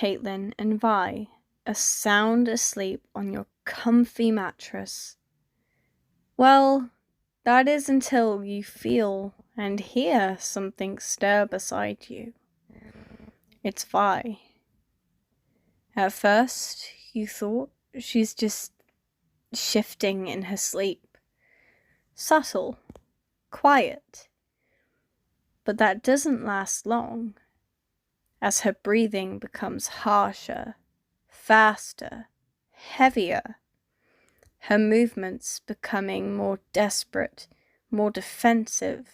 Caitlin and Vi are sound asleep on your comfy mattress. Well, that is until you feel and hear something stir beside you. It's Vi. At first, you thought she's just shifting in her sleep. Subtle, quiet. But that doesn't last long, as her breathing becomes harsher, faster, heavier. Her movements becoming more desperate, more defensive.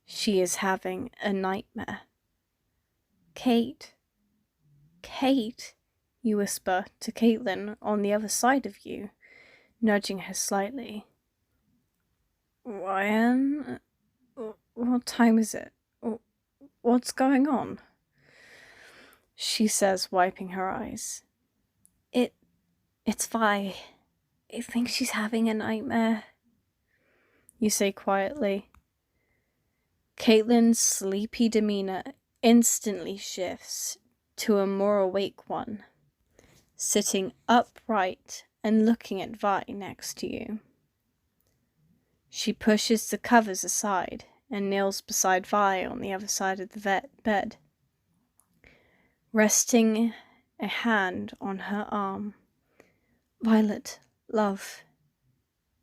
She is having a nightmare. Kate, you whisper to Caitlin on the other side of you, nudging her slightly. Ryan, what time is it? What's going on? She says, wiping her eyes. It's Vi. I think she's having a nightmare, you say quietly. Caitlin's sleepy demeanor instantly shifts to a more awake one, sitting upright and looking at Vi next to you. She pushes the covers aside and kneels beside Vi on the other side of the bed, resting a hand on her arm. Violet, love,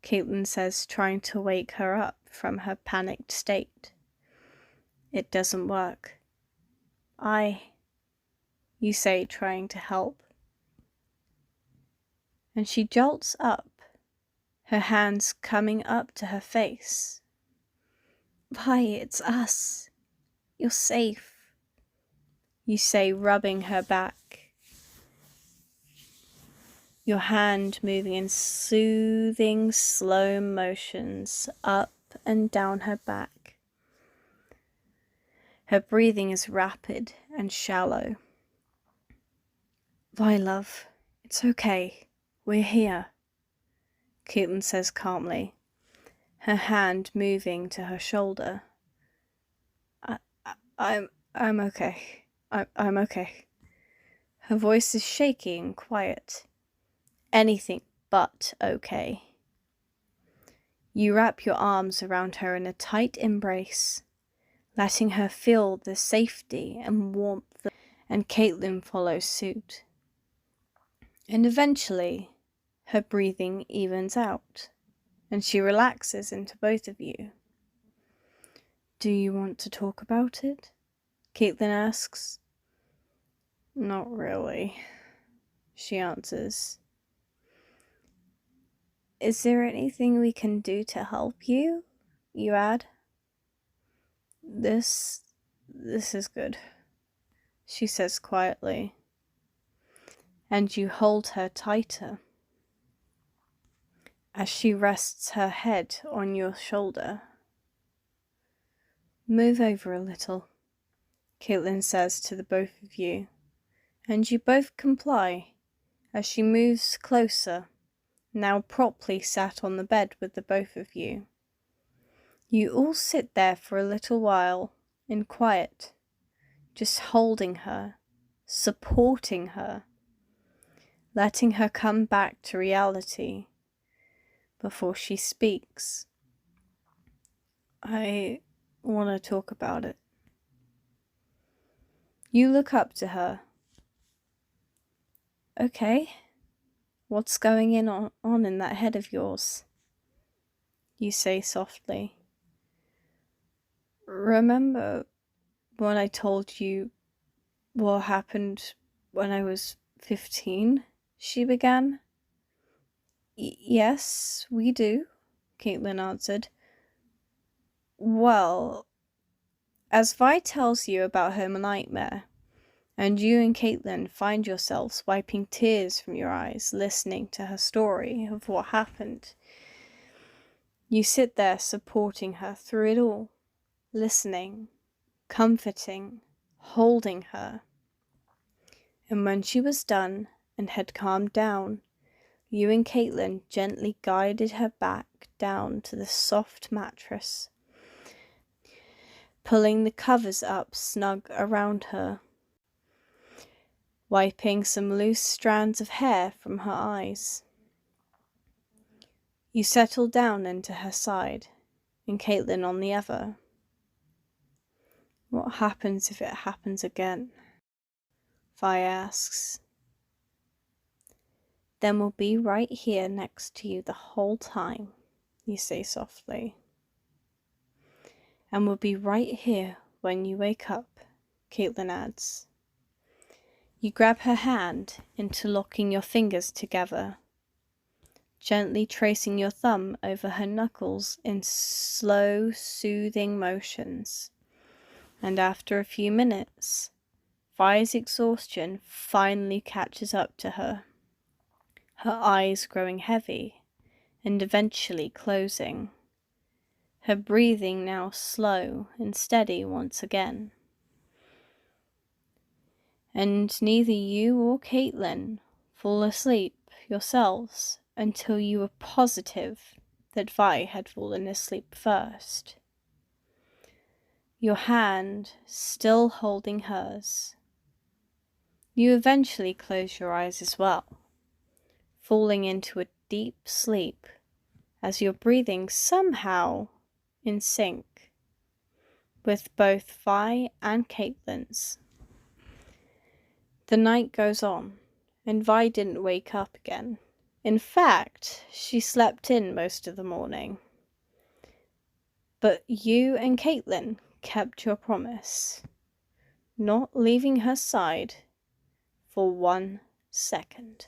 Caitlin says, trying to wake her up from her panicked state. It doesn't work. You say, trying to help. And she jolts up, her hands coming up to her face. Vi, it's us. You're safe, you say, rubbing her back. Your hand moving in soothing, slow motions up and down her back. Her breathing is rapid and shallow. Vi, love, it's okay. We're here, Caitlin says calmly, her hand moving to her shoulder. I'm okay. I'm okay. Her voice is shaky and quiet. Anything but okay. You wrap your arms around her in a tight embrace, letting her feel the safety and warmth, and Caitlin follows suit. And eventually, her breathing evens out, and she relaxes into both of you. Do you want to talk about it? Caitlin asks. Not really, she answers. Is there anything we can do to help you? You add. This is good, she says quietly, and you hold her tighter as she rests her head on your shoulder. Move over a little, Caitlin says to the both of you, and you both comply as she moves closer, now properly sat on the bed with the both of you. You all sit there for a little while in quiet, just holding her, supporting her, letting her come back to reality before she speaks. I want to talk about it. You look up to her. Okay, what's going on in that head of yours? You say softly. Remember when I told you what happened when I was 15? She began. Yes, we do, Caitlin answered. Well, as Vi tells you about her nightmare, and you and Caitlin find yourselves wiping tears from your eyes, listening to her story of what happened, you sit there supporting her through it all, listening, comforting, holding her. And when she was done and had calmed down, you and Caitlin gently guided her back down to the soft mattress, pulling the covers up snug around her. wiping some loose strands of hair from her eyes. You settle down into her side, and Caitlin on the other. What happens if it happens again? Vi asks. Then we'll be right here next to you the whole time, you say softly. And we'll be right here when you wake up, Caitlin adds. You grab her hand, interlocking your fingers together, gently tracing your thumb over her knuckles in slow, soothing motions. And after a few minutes, Vi's exhaustion finally catches up to her, her eyes growing heavy and eventually closing, her breathing now slow and steady once again. And neither you or Caitlin fall asleep yourselves until you were positive that Vi had fallen asleep first. Your hand still holding hers. You eventually close your eyes as well, falling into a deep sleep as your breathing somehow in sync with both Vi and Caitlin's. The night goes on, and Vi didn't wake up again. In fact, she slept in most of the morning. But you and Caitlin kept your promise, not leaving her side for 1 second.